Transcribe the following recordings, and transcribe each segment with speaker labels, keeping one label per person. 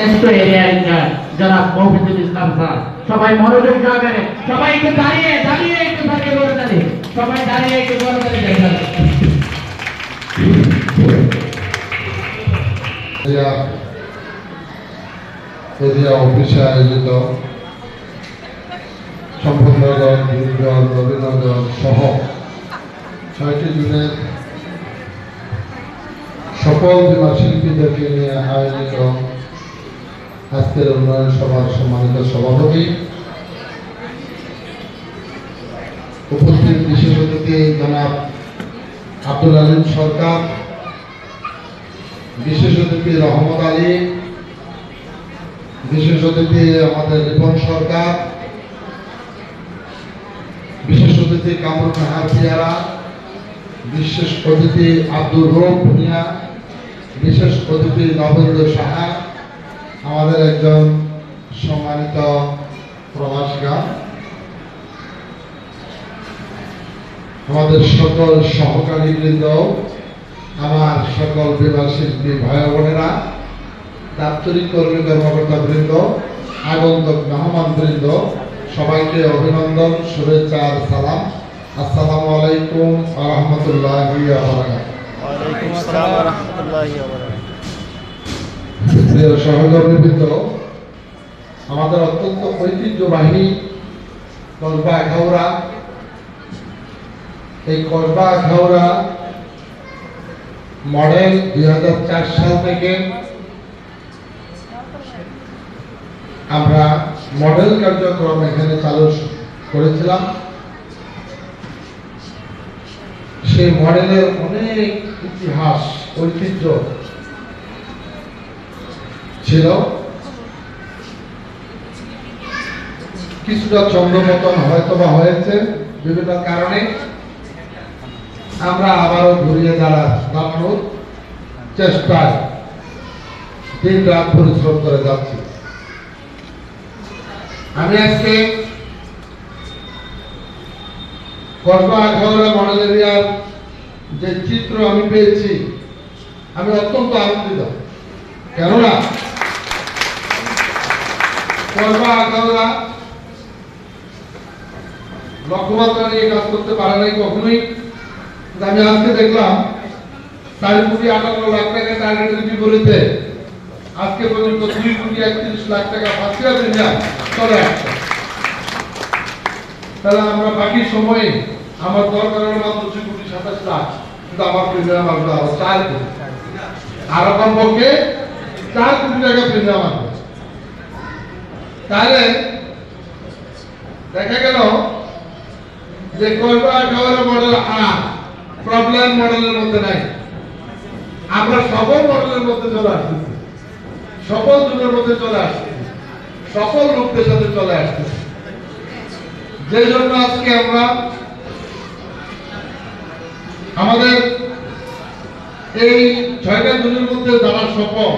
Speaker 1: Extra area in charge জনাব মফিজুল ইসলাম sir. সবাই মনোযোগ সহকারে, সবাই একটু দাঁড়িয়ে দাঁড়িয়ে একটু থাকে করে দাঁড়িয়ে, সবাই দাঁড়িয়ে একটু করে দাঁড়িয়ে
Speaker 2: অফিসে আয়োজিত সম্পূর্ণগণ রবীন্দ্রনগর সহ 6টি জুনের সকল বীমা শিল্পীদেরকে নিয়ে আয়োজিত আজকের উন্নয়ন সভার সম্মানিত সভাপতি, উপস্থিত বিশেষ অতিথি জনাব আব্দুল আলিম সরকার, বিশেষ অতিথি রহমত আলী, বিশেষ অতিথি আমাদের রিপন সরকার, বিশেষ অতিথি কামরুল নাহার পিয়ারা, বিশেষ অতিথি আব্দুর রৌফ ভুনিয়া, বিশেষ অতিথি নবেন্দ্র সাহা, আমাদের একজন সম্মানিত প্রবাসিকা, আমাদের সকল সহকারী বৃন্দ, আমার সকল বীমা শিল্পী ভাই বোনেরা, দাপ্তরিক কর্মী কর্মকর্তা বৃন্দ, আগন্তক মেহমান বৃন্দ, সবাইকে অভিনন্দন, শুভেচ্ছা আর সালাম। আসসালামু আলাইকুম ওয়া রাহমাতুল্লাহি ওয়া বারাকাতুহু।
Speaker 3: ওয়ালাইকুম আসসালাম ওয়া রাহমাতুল্লাহি ওয়া বারাকাতুহু।
Speaker 2: প্রিয় সহকর্মীবৃন্দ, আমাদের অত্যন্ত ঐতিহ্যবাহী কসবা আখাউড়া, এই কসবা আখাউড়া মডেল 2004 সাল থেকে আমরা মডেল কার্যক্রম এখানে চালু করেছিলাম। সেই মডেলের অনেক ইতিহাস ঐতিহ্য ছিল, কিছুটা চন্দ্রপতন হয়তো বা হয়েছে বিভিন্ন কারণে। আমরা আবারও ঘুরিয়ে দাঁড়ানোর চেষ্টায় দিন রাত পরিশ্রম করে যাচ্ছি। আমি আজকে কসবা আখাউড়া মডেল এরিয়ার যে চিত্র আমি পেয়েছি, আমি অত্যন্ত আনন্দিত। কেননা কসবা আখাউড়া লক্ষ্যমাত্রা নিয়ে কাজ করতে পারে নাই কখনোই। আমি আজকে দেখলাম 4,58,00,000 টাকা টার্গেটের বিপরীতে আজকে পর্যন্ত 2,31,00,000 টাকা ফাঁসিয়া প্রিমিয়াম চলে আসছে। তাহলে আমরা বাকি সময়ে আমার দরকার মাত্র 2,27,00,000, কিন্তু আমার প্রিমিয়াম আসবে আরো 4 কোটি, আরো কমপক্ষে 4 কোটি টাকা প্রিমিয়াম আসবে। তাহলে দেখা গেল যে কসবা আখাউড়া মডেল আর প্রবলেম মডেলের মধ্যে নাই, আমরা সকল মডেলের মধ্যে চলে আসতেছি, সকল যুগের মধ্যে চলে আসতেছি, সকল লোকদের সাথে চলে আসতেছি। যে জন্য আজকে আমরা আমাদের এই 6টা জনের মধ্যে যারা সফল,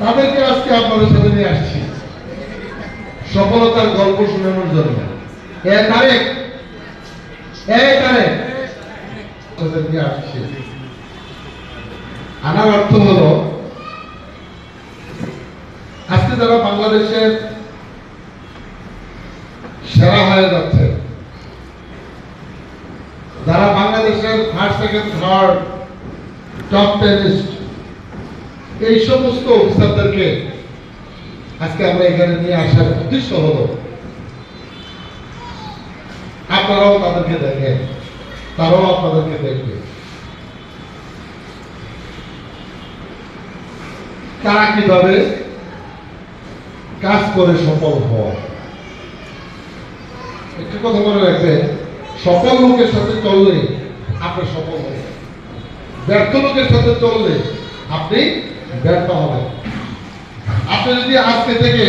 Speaker 2: তাদেরকে আজকে আপনাদের সাথে নিয়ে আসছি সফলতার গল্প শোনানোর জন্য। আনার অর্থ হলো আজকে যারা বাংলাদেশের সেরা হয়ে যাচ্ছে, যারা বাংলাদেশের ফার্স্ট সেকেন্ড থার্ড টপ টেনিস্ট, এই সমস্ত অফিসারদেরকে আজকে আমরা এখানে নিয়ে আসার উদ্দেশ্য হলো আপনারাও তাদেরকে দেখেন, তারাও আপনাদেরকে দেখবে, তারা কিভাবে কাজ করে সফল হয়। একটি কথা মনে রাখবেন, সফল লোকের সাথে চললে আপনি সফল হবেন, ব্যর্থ লোকের সাথে চললে আপনি ব্যর্থ হবেন। আপনি যদি আজকে থেকে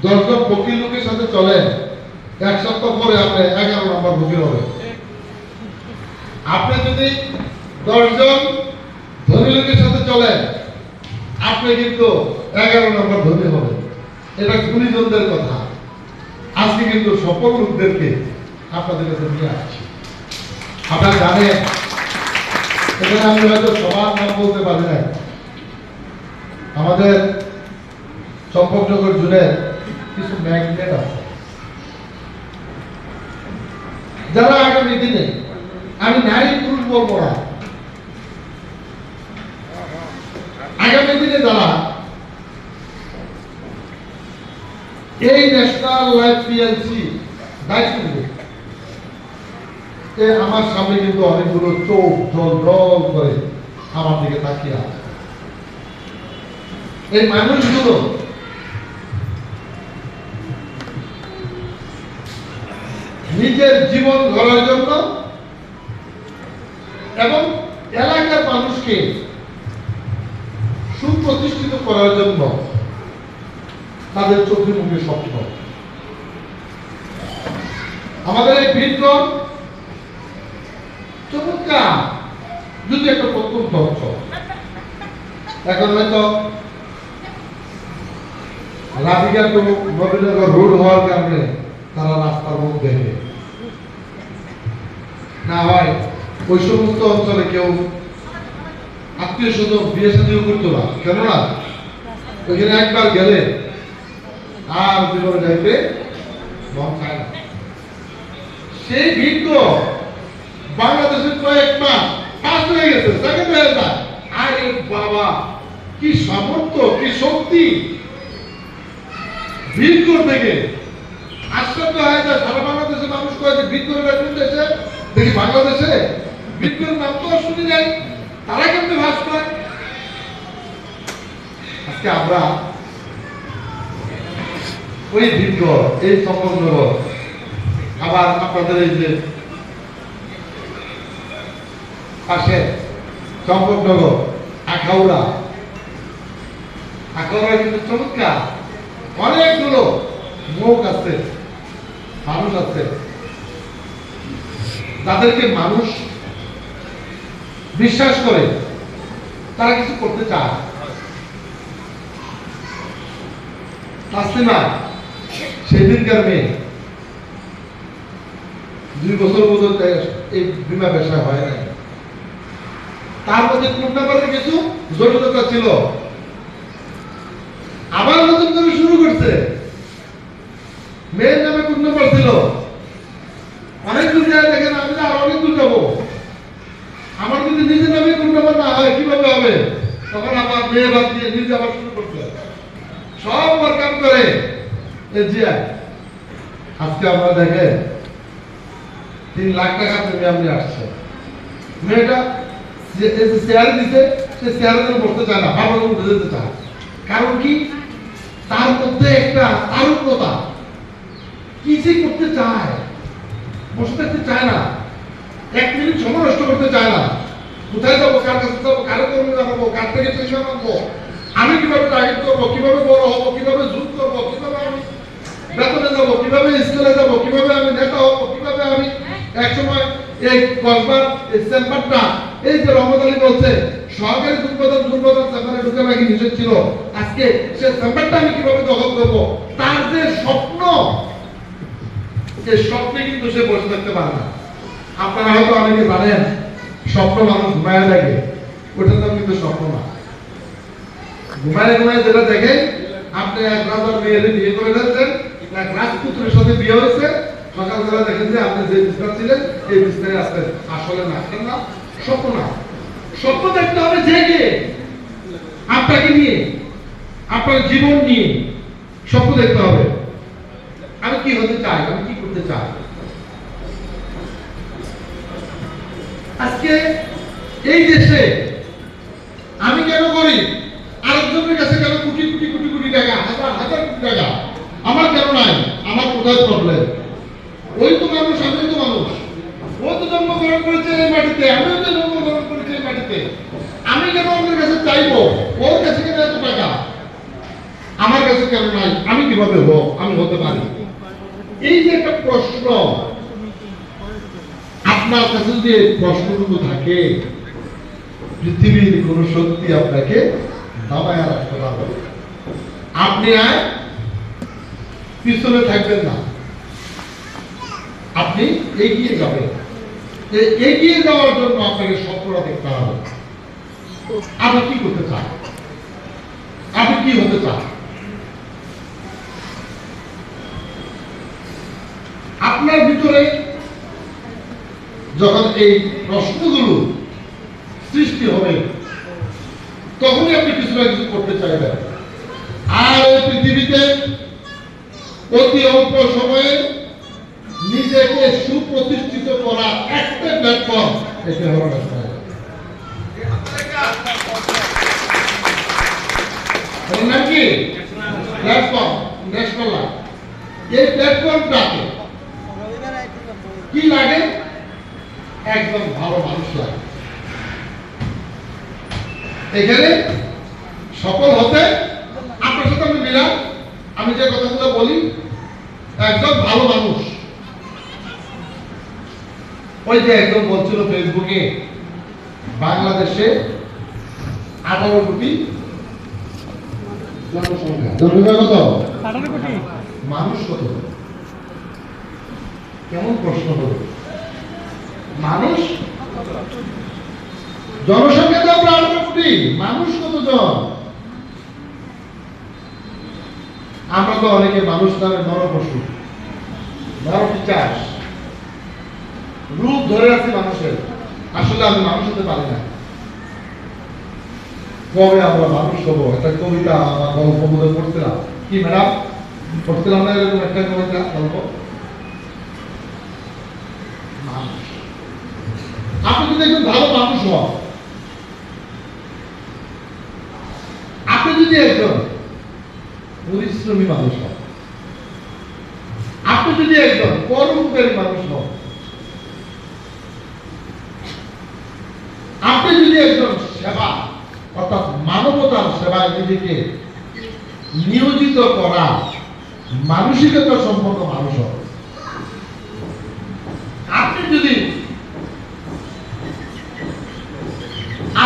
Speaker 2: 10 জন ফকির লোকের সাথে চলেন, 1 সপ্তাহ পরে আপনি 11 নম্বর ফকির হবেন। আপনি যদি 10 জন ধনী লোকের সাথে চলেন, আপনি কিন্তু 11 নম্বর ধনী হবেন। এটা গুণীজনদের কথা। আজকে কিন্তু সফল লোকদেরকে আপনাদের কাছে নিয়ে আসছি। আপনারা জানেন, এখানে আমি হয়তো সবার নাম বলতে পারি না, আমাদের চম্পকনগর জুড়ে কিছু ম্যাগনেট আছে, যারা আগামী দিনে, আমি নারী পুরুষ বলবো না, আগামী দিনে যারা এই ন্যাশনাল লাইফ পিএলসি দায়িত্ব নেবে, আমার সামনে কিন্তু অনেকগুলো চোখ জল জল করে আমার দিকে তাকিয়ে আছে। এই মানুষগুলো নিজের জীবন গড়ার জন্য এবং এলাকার মানুষকে সুপ্রতিষ্ঠিত করার জন্য তাদের চোখে মুখে স্বপ্ন। আমাদের এই বীরগণ চমৎকার যদি একটা প্রথম তথ্য, এখন হয়তো রাধিকা টু নবীনগর রোড হওয়ার কারণে তারা রাস্তার মুখ দেখে না হয় ওই সমস্ত অঞ্চলে কেউ আত্মীয় স্বজন বিয়ে শাদীও করতো না, কেননা ওইখানে একবার গেলে আর জীবনে যাইতে মন চায় না। সেই ভিড় বাংলাদেশের কয়েক মাস পাস হয়ে গেছে, সেকেন্ড হয়ে যায়। আরে বাবা, কি সামর্থ্য, কি শক্তি! ভিড় থেকে আশ্চর্য হয়ে যায়। সারা বাংলাদেশের মানুষ কয়েছে ভিড় কোন দেশে, দেখি বাংলাদেশে ভিড় নাম তো শুনি নাই, তারা কেমনে ভাস পায়। আজকে আমরা ওই ভিড়, এই চম্পকনগর, আবার আপনাদের এই যে পাশে চম্পকনগর, আখাউড়া কিন্তু চমৎকার অনেকগুলো মুখ আছে, মানুষ আছে, যাদেরকে মানুষ বিশ্বাস করে, তারা কিছু করতে চায়। তাসলিমা সেদিনকার মেয়ে 2 বছর পর্যন্ত এই বিমা ব্যবসা হয় নাই, তার মধ্যে পূর্ণাঙ্গের কিছু জটিলতা ছিল। আবার নতুন করে শুরু করছে, মেয়ের নামে পূর্ণাঙ্গ ছিল, অনেক দূর যায় দেখেন, আমি আর অনেক দূর যাবো, আমার যদি নিজের নামে পূর্ণাঙ্গ না হয় কিভাবে হবে? তখন আবার মেয়ে বাদ দিয়ে নিজে আবার শুরু করছে, সব ওয়ার্কআউট করে। আজকে আমরা দেখে 3 লাখ টাকা প্রিমিয়াম নিয়ে আসছে, মেয়েটা শেয়ার দিতে, সে শেয়ারের জন্য বসতে চায় না, ভালো উঠে যেতে চায়। কারণ কি? তার মধ্যে একটা তারুণ্যতা, কি যে করতে চায়, বসে থাকতে চায় না, 1 মিনিট সময় নষ্ট করতে চায় না। কোথায় যাবো, কার কাছে যাবো, কারো কর্মী জানাবো, কার থেকে পয়সা আনবো, আমি কিভাবে টার্গেট করবো, কিভাবে বড় হবো, কিভাবে যুদ্ধ করবো, কিভাবে আমি বেতনে যাবো, কিভাবে স্কুলে যাবো, কিভাবে আমি নেতা হবো, কিভাবে আমি একসময় এই কসবার এই চেম্বারটা, এই যে রহমত আলী বলছে সরকারি দুর্বদন চেম্বারে ঢুকে নাকি নিষেধ ছিল, আজকে সে চেম্বারটা আমি কিভাবে দখল করবো, তার যে স্বপ্ন, এই স্বপ্নে কিন্তু সে বসে থাকতে পারে না। আপনারা হয়তো অনেকে জানেন, স্বপ্ন মানুষ ঘুমায় দেখে, ওটার নাম কিন্তু স্বপ্ন না। ঘুমায় ঘুমায় যেটা দেখে, আপনি এক রাজার মেয়ের বিয়ে করে যাচ্ছেন, এক রাজপুত্রের সাথে বিয়ে হয়েছে, সকালবেলা দেখেন যে আপনি যে বিছনা ছিলেন এই বিছনায় আসতেন, আসলে না, কেন না? স্বপ্ন না। স্বপ্ন দেখতে হবে জেগে, আপনাকে নিয়ে, আপনার জীবন নিয়ে স্বপ্ন দেখতে হবে। আমি কি হতে চাই, আমি কি করতে চাই। আজকে এই দেশে আমি কেন করি, আরেকজনের কাছে কেন কোটি কোটি কোটি কোটি টাকা, হাজার হাজার কোটি টাকা, আমার কেন নাই? আমার কোথায় প্রবলেম? ওই তো মানুষ, আমি তো মানুষ, ও তো জন্মগ্রহণ করেছে এই মাটিতে, আমিও তো জন্মগ্রহণ করেছি এই মাটিতে, আমি কেন ওদের কাছে চাইবো? ওর কাছে কেন এত টাকা, আমার কাছে কেন নাই? আমি কিভাবে হোক, আমি হতে পারি? এই যে একটা প্রশ্ন, আপনার কাছে যদি প্রশ্নটুকু থাকে, পৃথিবীর কোন শক্তি আপনাকে দাবায় রাখতে পারবে। আপনি আর পিছনে থাকবেন না, আপনি এগিয়ে যাবেন। এগিয়ে যাওয়ার জন্য আপনাকে স্বপ্নটা দেখতে হবে। আপনি কি করতে চান? কি হতে চান? আপনার ভিতরে যখন এই প্রশ্নগুলো সৃষ্টি হবে তখনই আপনি কিছু না কিছু করতে চাইবেন। আর এই পৃথিবীতে অতি অল্প সময়ে নিজেকে সুপ্রতিষ্ঠিত করা একটা প্ল্যাটফর্ম, এটা হলো ন্যাশনাল। এর নাম কি? Platform, national. এই প্ল্যাটফর্মটাকে কি লাগে? একদম ভালো মানুষ লাগে। এখানে সফল হতে আপনার সাথে আমি মিলাম, আমি যে কথাগুলো বলি, একদম ভালো মানুষ। ওই যে একদম বলছিল ফেসবুকে বাংলাদেশে 18 কোটি জনসংখ্যা। জনসংখ্যা কত?
Speaker 3: 18 কোটি।
Speaker 2: মানুষ কত? কেমন প্রশ্ন হলো? মানুষ জনসংখ্যা তো আমরা 18 কোটি, মানুষ কতজন? আমরা তো অনেকে মানুষ নামে নরপশু, নরপিচাস রূপ ধরে আছি মানুষের। আসলে আমি মানুষ হতে পারি না। কবে আমরা মানুষ হবো? একটা কবিতা বা গল্প মধ্যে পড়ছিলাম, কি ম্যাডাম পড়ছিলাম না এরকম একটা কবিতা গল্প? আপনি যদি একজন ভালো মানুষ হন, আপনি যদি একজন পরিশ্রমী মানুষ হন, আপনি যদি একজন পরোপকারী মানুষ হন, আপনি যদি একজন সেবা অর্থাৎ মানবতার সেবায় নিজেকে নিয়োজিত করা মানসিকতা সম্পন্ন মানুষ হন, আপনি যদি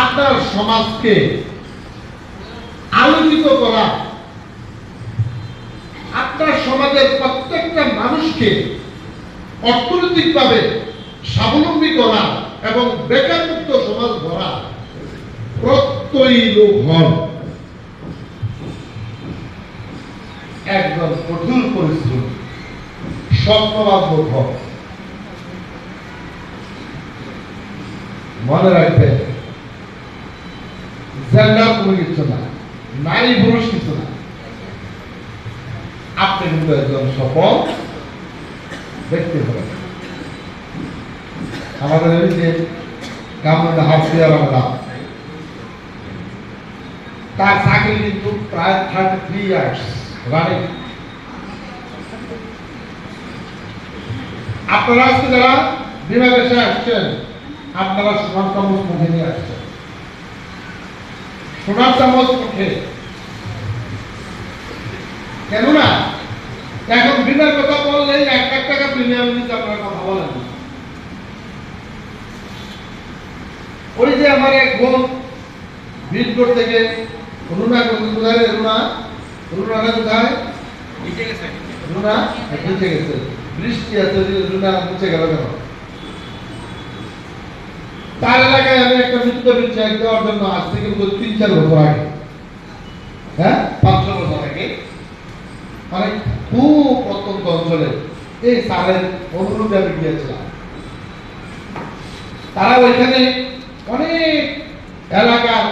Speaker 2: আপনার সমাজকে আলোকিত করা, আপনার সমাজের প্রত্যেকটা মানুষকে অর্থনৈতিকভাবে স্বাবলম্বী করা এবং বেকারমুক্ত সমাজ গড়া প্রত্যয়ী লোক হন, একজন কঠোর পরিশ্রমী স্বপ্নবাদ লোক হন, মনে রাখবেন জেন্ডার কোনো কিছু না, নারী পুরুষ কিছু না, আপনি কিন্তু একজন সফল ব্যক্তি হবেন। আমাদের এই যে গামলা হাফিয়ার আমরা তার চাকরি কিন্তু প্রায় 33 ইয়ার্স রানিং। আপনারা আজকে যারা বিমা পেশায় আসছেন, আপনারা সোনার চামচ মুখে নিয়ে আসছেন, সোনার চামচ মুখে। কেননা এখন বিমার কথা বললেই 1 লাখ টাকা প্রিমিয়াম দিতে আপনারা কথা বলেন। ওই যে আমার এক বোন বিলবোর্ড থেকে রুনা কোথায়, রুনা কোথায় নিচে গেছে, রুনা নিচে গেছে, বৃষ্টি আছে, রুনা নিচে গেল কেন? তার এলাকায় আমি একটা মৃত্যু চেক দেওয়ার জন্য আজ থেকে 3-4 বছর আগে, হ্যাঁ 5-6 বছর আগে, মানে খুব প্রত্যন্ত অঞ্চলে এই সারের অনুরোধে আমি গিয়েছিলাম। তারা ওইখানে অনেক এলাকার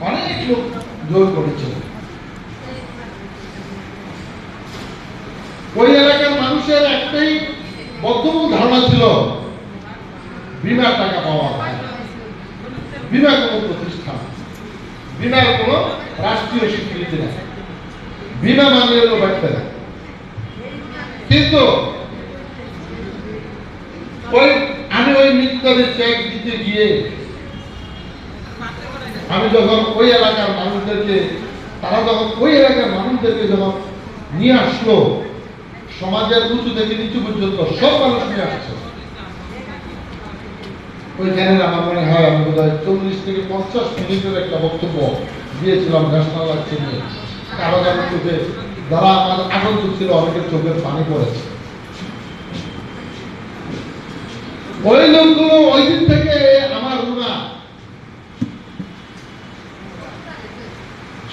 Speaker 2: অনেক লোক জোর করেছিল। ওই এলাকার মানুষের একটাই বদ্ধমূল ধারণা ছিল বিমার টাকা পাওয়া যায়, বিমা কোনো প্রতিষ্ঠান, বিমার কোনো রাষ্ট্রীয় স্বীকৃতি নেই, বিমা মানে হলো ব্যক্তি না। কিন্তু আমি ওই মৃত্যুদের চেক দিতে গিয়ে আমি যখন ওই এলাকার মানুষদেরকে, তারা যখন ওই এলাকার মানুষদেরকে যখন নিয়ে আসলো, সমাজের উঁচু থেকে নিচু পর্যন্ত সব মানুষ নিয়ে আসছে। ওইখানে আমার মনে হয় আমি বোধহয় 40 থেকে 50 মিনিটের একটা বক্তব্য দিয়েছিলাম ন্যাশনাল লাইফ নিয়ে। কারো কারো চোখে, যারা আমার আনন্দ ছিল, অনেকের চোখের পানি পড়েছে। ওই লোকগুলো ওই দিন থেকে আমার রুনা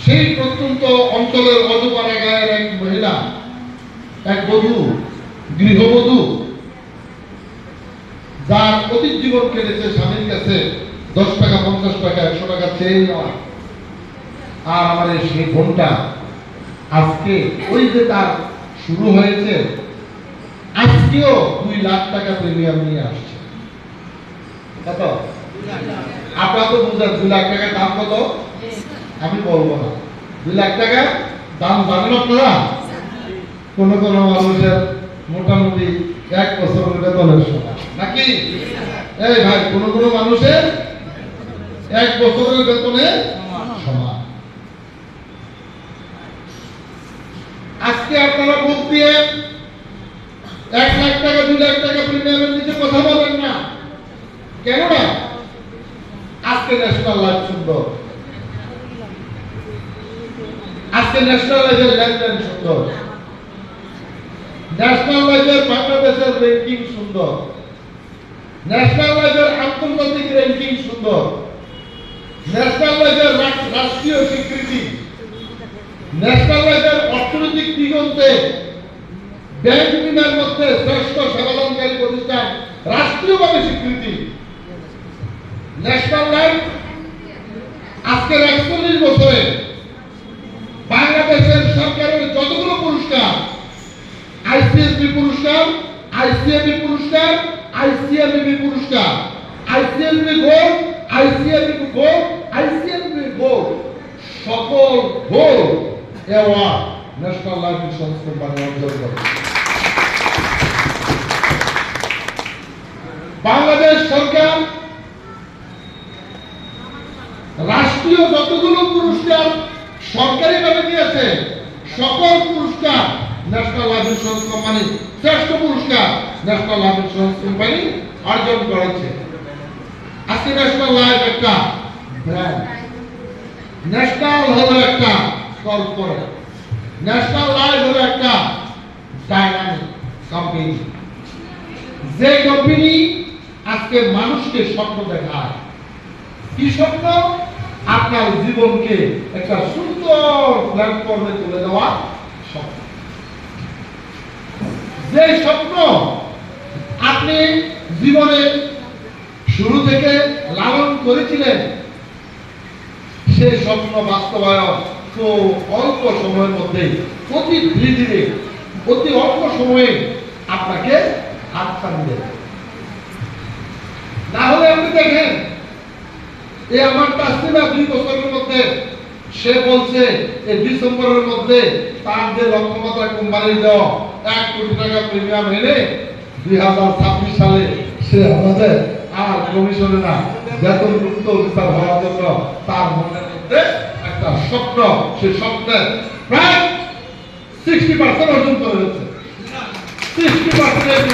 Speaker 2: সেই প্রত্যন্ত অঞ্চলের অজপাড়া গায়ের এক মহিলা, এক বধূ, গৃহবধূ, যার অতীত জীবন কেটেছে স্বামীর কাছে 10 টাকা, 50 টাকা, 100 টাকা চেয়ে নেওয়া। আর আমার সেই বোনটা আজকে ওই যে তার শুরু হয়েছে, আজকেও 2 লাখ টাকা প্রিমিয়াম নিয়ে আসছে। কত? আপনারা তো বুঝলেন 2 লাখ টাকার দাম কত? আমি বলবো না। 2 লাখ টাকা দাম জানেন আপনারা? কোন কোন মানুষের মোটামুটি 1 বছরের বেতনের সমান, নাকি? এই ভাই, কোন কোন মানুষের 1 বছরের বেতনের সমান। আজকে আপনারা মুখ দিয়ে 1 লাখ টাকা, 2 লাখ টাকা প্রিমিয়ামের নিচে কথা বলেন না। কেন না? আজকে ন্যাশনাল লাইফ সুন্দর, আজকে ন্যাশনাল লাইফের লেনদেন সুন্দর, ন্যাশনাল লাইফের বাংলাদেশের র্যাঙ্কিং সুন্দর, ন্যাশনাল লাইফের আন্তর্জাতিক র্যাঙ্কিং সুন্দর, ন্যাশনাল লাইফের রাষ্ট্রীয় স্বীকৃতি, ন্যাশনাল লাইফের অর্থনৈতিক দিগন্তে ব্যাংক বিমার মধ্যে শ্রেষ্ঠ সেবাদানকারী প্রতিষ্ঠান রাষ্ট্রীয়ভাবে স্বীকৃতি। ন্যাশনাল লাইফ আজকের 41 বছরে বাংলাদেশের সরকারের যতগুলো পুরস্কার, আইসিএসবি পুরস্কার, আইসিএমবি পুরস্কার, আইসিএমবি পুরস্কার, আইসিএমবি গোল্ড, আইসিএমবি গোল্ড, আইসিএমবি গোল্ড, সকল gold award national life insurance company অর্জন করে। বাংলাদেশ সরকার রাষ্ট্রীয় যতগুলো পুরস্কার সরকারিভাবে দিয়েছে, সকল পুরস্কার ন্যাশনাল লাইফ ইন্স্যুরেন্স কোম্পানি, শ্রেষ্ঠ পুরস্কার ন্যাশনাল লাইফ ইন্স্যুরেন্স কোম্পানি অর্জন করেছে। আজকে ন্যাশনাল লাইফ একটা ব্র্যান্ড, ন্যাশনাল হলো একটা কর্পোরেট, ন্যাশনাল লাইফ হলো একটা ডাইনামিক কোম্পানি, যে কোম্পানি আজকে মানুষকে স্বপ্ন দেখায়। কি স্বপ্ন? আপনার জীবনকে একটা সুন্দর প্ল্যাটফর্মে তুলে দেওয়া স্বপ্ন। যে স্বপ্ন আপনি জীবনে শুরু থেকে লালন করেছিলেন, সেই স্বপ্ন বাস্তবায়ন তো অল্প সময়ের মধ্যে, অতি ধীরে ধীরে, অতি অল্প সময়ে আপনাকে হাত টান দেবে। না হলে আপনি দেখেন, এই আমার তাসলিমা 2 বছরের মধ্যে সে বলছে এই ডিসেম্বরের মধ্যে তার যে লক্ষ্যমাত্রা কোম্পানির দেওয়া 1 কোটি টাকা প্রিমিয়াম এনে 2026 সালে সে আমাদের আর কমিশনে না বেতন মুক্ত অফিসার হওয়ার জন্য তার মনের মধ্যে একটা স্বপ্ন, সেই স্বপ্নের প্রায় 60% অর্জন করে ফেলেছে। 60%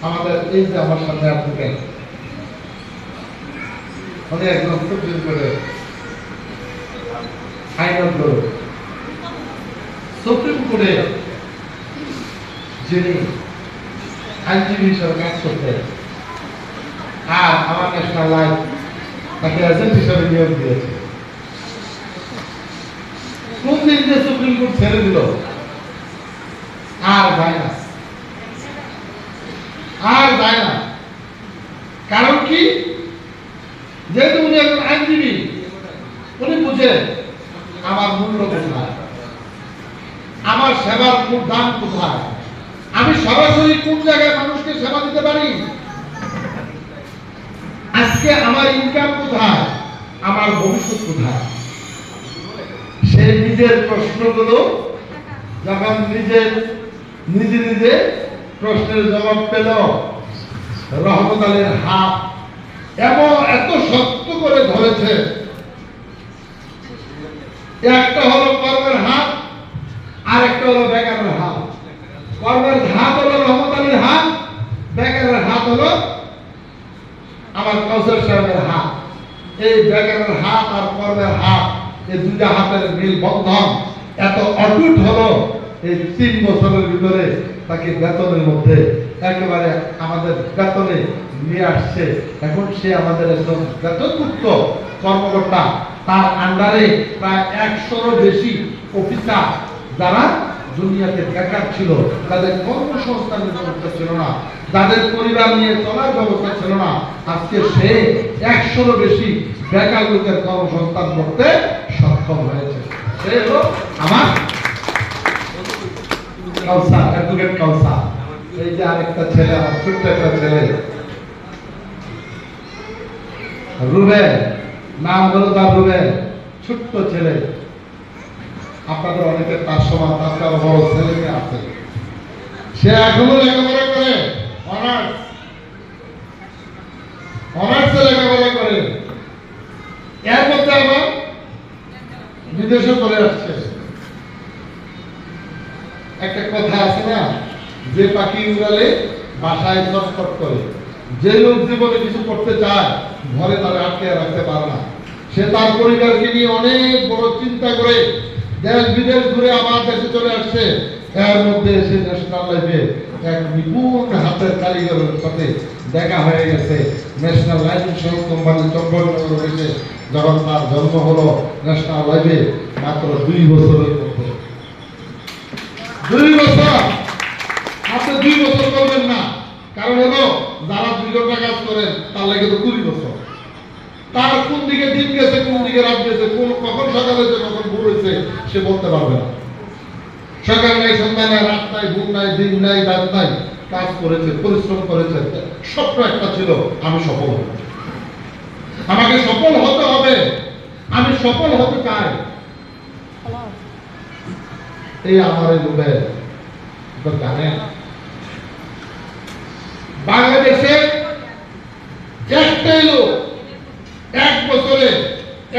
Speaker 2: আমাদের এই যে আমার সামনে আপনাকে উনি একজন সুপ্রিম কোর্টের আইনত গুরু, সুপ্রিম কোর্টে যিনি আইনজীবী হিসেবে কাজ করতেন, আর আমার ন্যাশনাল লাইফ তাকে এজেন্ট হিসেবে নিয়োগ দিয়েছে। কোন দিন যে সুপ্রিম কোর্ট ছেড়ে দিল আর যায় না, আর যায় না। কারণ কি? যেহেতু উনি একজন আইনজীবী, উনি বুঝেন আমার মূল্য কোথায়, আমার সেবার দাম কোথায়, আমি সরাসরি কোন জায়গায় মানুষকে সেবা দিতে পারি, আজকে আমার ইনকাম কোথায়, আমার ভবিষ্যৎ কোথায়। সে নিজের প্রশ্নগুলো যখন নিজে নিজে প্রশ্নের জবাব পেল, রহমত আলীর হাত এবং এত শক্ত করে ধরেছে, একটা হলো কর্মের হাত, আর একটা হলো বেকারের হাত। কর্মের হাত হলো রহমত আলীর হাত, বেকারের হাত হলো আমার কাউসার সাহেবের হাত। এই বেকারের হাত আর কর্মের হাত, এই দুইটা হাতের মিল বন্ধন এত অটুট হলো, এই 3 বছরের ভিতরে তাকে বেতনের মধ্যে একেবারে আমাদের বেতনে নিয়ে আসছে। এখন সে আমাদের একজন বেতনমুক্ত কর্মকর্তা। তার আন্ডারে প্রায় 100-এরও বেশি অফিসার যারা দুনিয়াতে বেকার ছিল, তাদের কর্মসংস্থানের ব্যবস্থা ছিল না, তাদের পরিবার নিয়ে চলার ব্যবস্থা ছিল না। আজকে সে 100-এরও বেশি বেকার লোকের কর্মসংস্থান করতে সক্ষম হয়েছে। সে হলো আমার কাউসার, অ্যাডভোকেট কাউসার। এই যে আরেকটা ছেলে, আমার ছোট্ট একটা ছেলে রুবেল, নাম হলো তার রুবেল, ছোট্ট ছেলে। আপনাদের অনেকের তার সমান, তার চেয়ে বড় ছেলে মেয়ে আছে। সে এখনো লেখাপড়া করে, অনার্সে লেখাপড়া করে। এর মধ্যে আবার বিদেশে চলে আসছে। একটা কথা আছে না, যে পাখি উড়ালে বাসায় চটপট করে, যে লোক জীবনে কিছু করতে চায় ঘরে তারা আটকে রাখতে পারে না। সে তার পরিবারকে নিয়ে অনেক বড় চিন্তা করে দেশ বিদেশ ঘুরে আবার দেশে চলে আসছে। এর মধ্যে এসে ন্যাশনাল লাইফে এক নিপুণ হাতের কারিগরের সাথে দেখা হয়ে গেছে। ন্যাশনাল লাইফ ইন্স্যুরেন্স কোম্পানি চট্টগ্রামে রয়েছে। যখন তার জন্ম হলো ন্যাশনাল লাইফে মাত্র 2 বছরের মধ্যে। 2 বছর, আপনি 2 বছর করবেন না, কারণ হলো যারা 2 ঘন্টা কাজ করেন তার লাগে তো 20 বছর। তার কোন দিকে দিন গেছে, কোন দিকে রাত গেছে, কখন সকাল হয়েছে, কখন ভোর হয়েছে, সে বলতে পারবে না। সকাল নাই, সন্ধ্যা নাই, রাত নাই, ঘুম নাই, দিন নাই, রাত নাই, কাজ করেছে, পরিশ্রম করেছে। স্বপ্ন একটা ছিল, আমি সফল হব, আমাকে সফল হতে হবে, আমি সফল হতে চাই। এই আমার এই রুবেল জানেন, বাংলাদেশে একটাই লোক 1 বছরে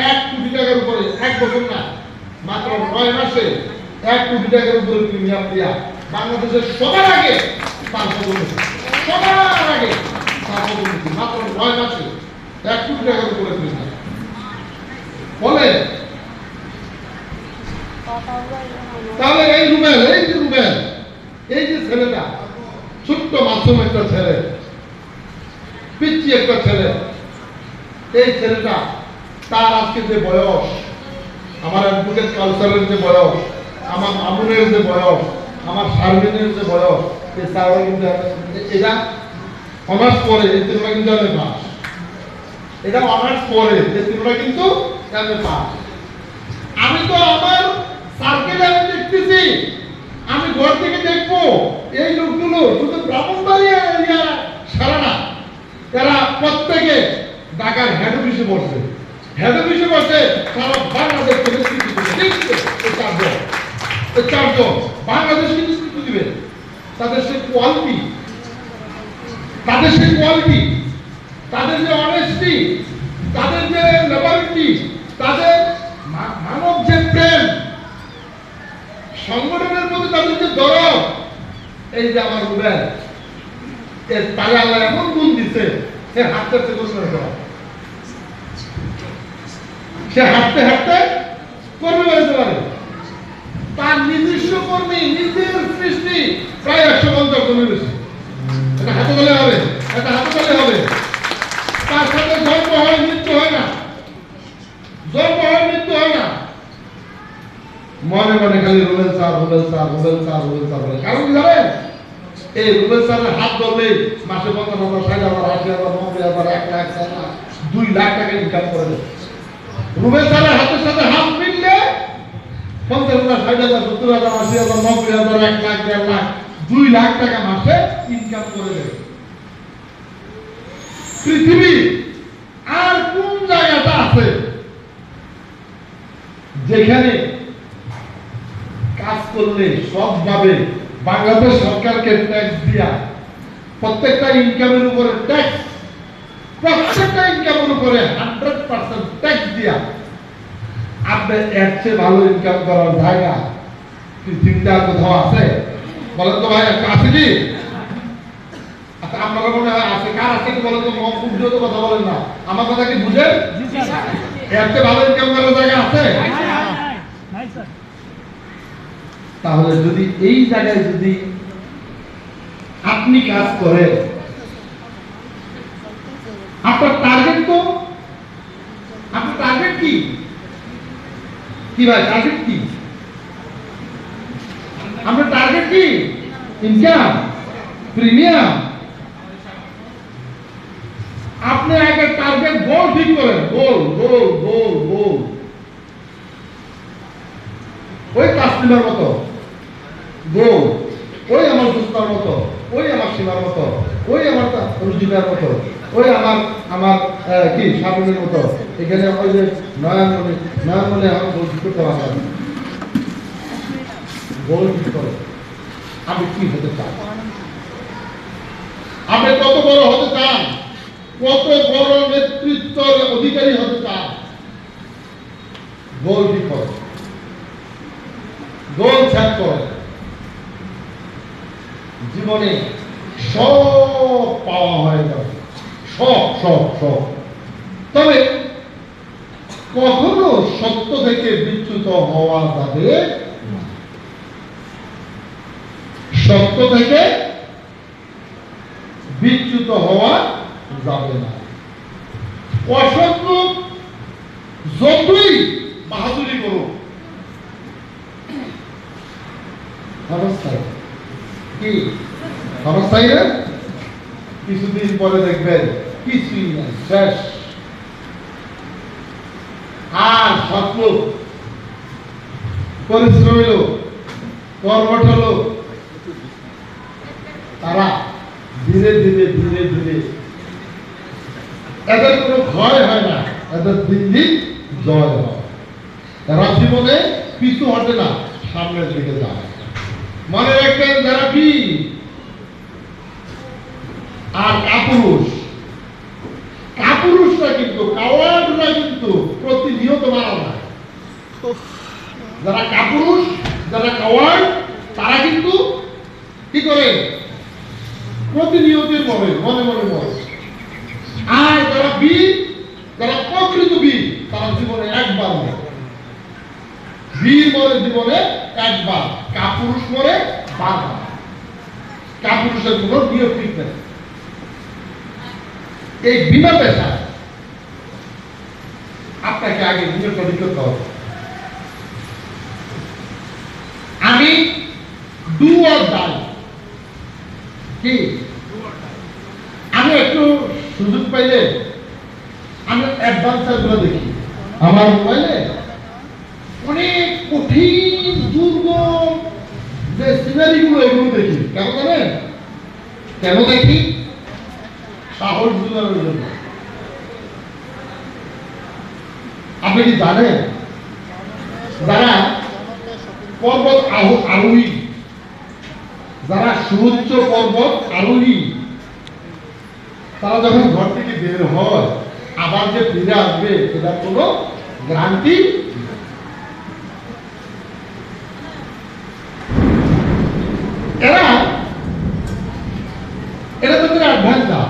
Speaker 2: 1 কোটি টাকার উপরে, 1 বছর না মাত্র 9 মাসে 1 কোটি টাকার উপরে প্রিমিয়াম দিয়া বাংলাদেশের সবার আগে তার পদোন্নতি, সবার আগে তার পদোন্নতি, মাত্র 9 মাসে 1 কোটি টাকার উপরে প্রিমিয়াম। বলে তাহলে এই রুবেল, এই যে রুবেল, এই যে ছেলেটা, ছোট্ট মাসুম একটা ছেলে, পিচ্ছি একটা ছেলে, এই ছেলেটা তার আজকে যে বয়স, আমার অ্যাডভোকেট কাউসারের যে বয়স, আমার মামুনের যে বয়স, আমার শারমিনের যে বয়স, এই তারা কিন্তু এটা অনার্স পরে, এই তিনটা কিন্তু এমএ পাস। এটা অনার্স পরে, এই তিনটা কিন্তু এমএ পাস। আমি তো আমার সার্কেলে আমি দেখতেছি, আমি ঘর থেকে দেখবো এই লোকগুলো শুধু ব্রাহ্মণবাড়িয়া এরিয়া সারা না, এরা প্রত্যেকে ঢাকার হেড অফিসে বসে, হেড অফিসে বসে সারা বাংলাদেশ থেকে চারজন বাংলাদেশ কিন্তু স্বীকৃতি দিবে। তাদের সে কোয়ালিটি, তাদের সে কোয়ালিটি, তাদের যে অনেস্টি, তাদের যে লেবারিটি, তাদের মানব যে প্রেম, সংগঠনের প্রতি তাদের যে দরদ, এই যে আমার রুবেল, তারা আল্লাহ এমন গুণ দিচ্ছে, সে হাঁটতে হাঁটতে করবে না, সে হাঁটতে হাঁটতে কর্মী বেরোতে পারে। তার নিজস্ব কর্মী, নিজের সৃষ্টি প্রায় 150 জনের বেশি। এটা হাতে তালে হবে, এটা হাতে তালে হবে। তার সাথে জন্ম হয়, মৃত্যু হয় না, জন্ম হয়, মৃত্যু হয় না। মনে মনে খালি Rubel sir, Rubel sir, Rubel sir, Rubel sir বলে। কারণ কি জানেন, এই রুবেল স্যারের হাত ধরলে মাসে 50,000, 60,000, 80,000, 90,000, 1 লাখ, 1 লাখ, 2 লাখ টাকা ইনকাম করে দেয়। রুবেল স্যারের হাতের সাথে হাত মিললে 50,000, 60,000, 70,000, 80,000, 90,000, 1 লাখ, 1.5 লাখ, 2 লাখ টাকা মাসে ইনকাম করে দেয়। পৃথিবী আর কোন জায়গাটা আছে যেখানে কাজ করলে সবভাবে বাংলাদেশ সরকারকে ট্যাক্স দিয়া, প্রত্যেকটা ইনকামের উপরে ট্যাক্স, প্রত্যেকটা ইনকামের উপরে 100% ট্যাক্স দিয়া আপনি এর চেয়ে ভালো ইনকাম করার জায়গা পৃথিবীতে আর কোথাও আছে? বলেন তো ভাই, একটা আছে কি? আচ্ছা, আপনারা মনে হয় আছে, কার আছে কি বলেন তো? মুখ বুঝে তো কথা বলেন না, আমার কথা কি বুঝেন? এর চেয়ে ভালো ইনকাম করার জায়গা আছে? তাহলে যদি এই জায়গায় যদি আপনি কাজ করেন, আপনার টার্গেট তো, আপনার টার্গেট কি? কি ভাই টার্গেট কি? আমরা টার্গেট কি? Income, premium. আপনি আগে টার্গেট গোল ঠিক করেন, গোল গোল গোল গোল। ওই কাস্টমার মতো গোল, ওই আমার সুস্তার মতো, ওই আমার সীমার মতো, ওই আমার রুজিকার মতো, ওই আমার আমার কি সাবনের মতো। এখানে ওই যে নয়নমণি আমার গোল ঠিক করতে পারলাম। গোল ঠিক করে আমি কি হতে চাই, আপনি কত বড় হতে চান, কত বড় নেতৃত্বের অধিকারী হতে চান, গোল ঠিক করে, গোল সেট করে। জীবনে সব পাওয়া হয়ে যাবে, সব সব সব। তবে কখনো সত্য থেকে বিচ্যুত হওয়া যাবে না। সত্য থেকে বিচ্যুত হওয়া যাবে না। অসত্য যতই বাহাদুরি করুক, অবস্থায় কি অবস্থায় না, কিছুদিন পরে দেখবেন কিছুই নাই, শেষ। আর সত্য পরিশ্রমী লোক, কর্মঠ লোক, তারা ধীরে ধীরে ধীরে ধীরে এদের কোনো ভয় হয় না, এদের দিন দিন জয় হয়। এরা জীবনে পিছু হটে না, সামনের দিকে যায়। মনে রাখবেন যারা বীর আর কাপুরুষ, কাপুরুষরা কিন্তু, কাওয়ার্ডরা কিন্তু প্রতিনিয়ত মারা না। যারা কাপুরুষ, যারা কাওয়ার্ড, তারা কিন্তু কি করে প্রতিনিয়তই মরে, মনে মনে মরে। আর যারা বীর, যারা প্রকৃত বীর, তারা জীবনে একবার মরে। বীর মরে জীবনে একবার, কাপুরুষ মরে বারবার। কাপুরুষের কোনো নিয়ম ঠিক নেই। এই বিনা পেশা আপনাকে আগে নিয়োগ করতে হবে। আমি ডু অর ডাই, কি আমি একটু সুযোগ পাইলে আমি অ্যাডভান্সার গুলো দেখি আমার মোবাইলে, অনেক কঠিন দুর্গম যে সিনারি গুলো, এগুলো দেখি। কেন জানেন? কেন দেখি? সাহস জোগানোর জন্য। আপনি কি জানেন যারা পর্বত আরোহী, যারা সুউচ্চ পর্বত আরোহী, তারা যখন ঘর থেকে বের হয় আবার যে ফিরে আসবে এটা কোনো গ্যারান্টি। এটা তাদের অ্যাডভেঞ্চার,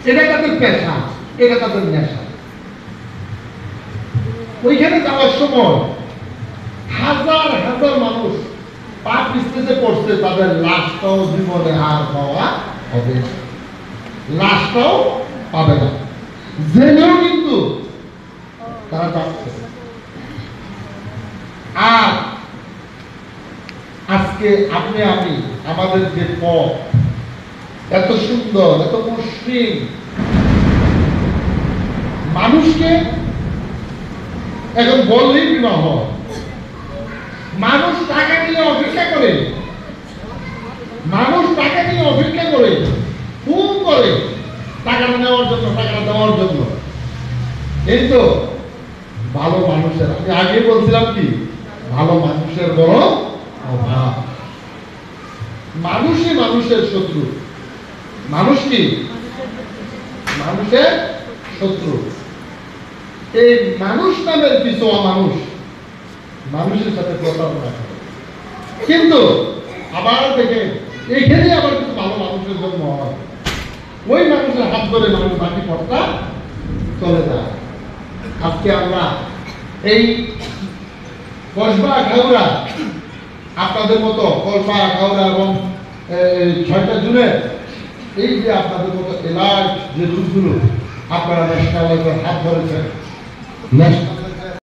Speaker 2: এটা তাদের পেশা, এটা তাদের নেশা। ওইখানে যাওয়ার সময় হাজার হাজার মানুষ পা পিছতে পড়ছে, তাদের লাশটাও জীবনে আর পাওয়া হবে না, লাশটাও পাবে না। জেনেও কিন্তু তারা যাচ্ছে। আর আজকে আপনি আমি, আমাদের যে পথ এত সুন্দর, এত মসৃণ, মানুষকে এখন বললেই বিবাহ, মানুষ টাকা নিয়ে অপেক্ষা করে, মানুষ টাকা নিয়ে অপেক্ষা করে, খুব করে টাকাটা নেওয়ার জন্য, টাকাটা দেওয়ার জন্য। কিন্তু ভালো মানুষের, আমি আগে বলছিলাম কি, ভালো মানুষের বড় অভাব। মানুষই মানুষের শত্রু। মানুষ কি? মানুষের শত্রু। এই মানুষ নামের কিছু অমানুষ মানুষের সাথে প্রতারণা করে। কিন্তু আবার দেখে এখানে আবার কিছু ভালো মানুষের জন্ম হয়, ওই মানুষের হাত ধরে মানুষ বাকি পথটা চলে যায়। আজকে আমরা এই কসবা আখাউড়া, আপনাদের মতো কসবা আখাউড়া এবং 6টা জুনে এই যে আপনাদের মতো এলার্ট যে রুটগুলো আপনারা ন্যাশনাল হাত ধরেছেন, ন্যাশনাল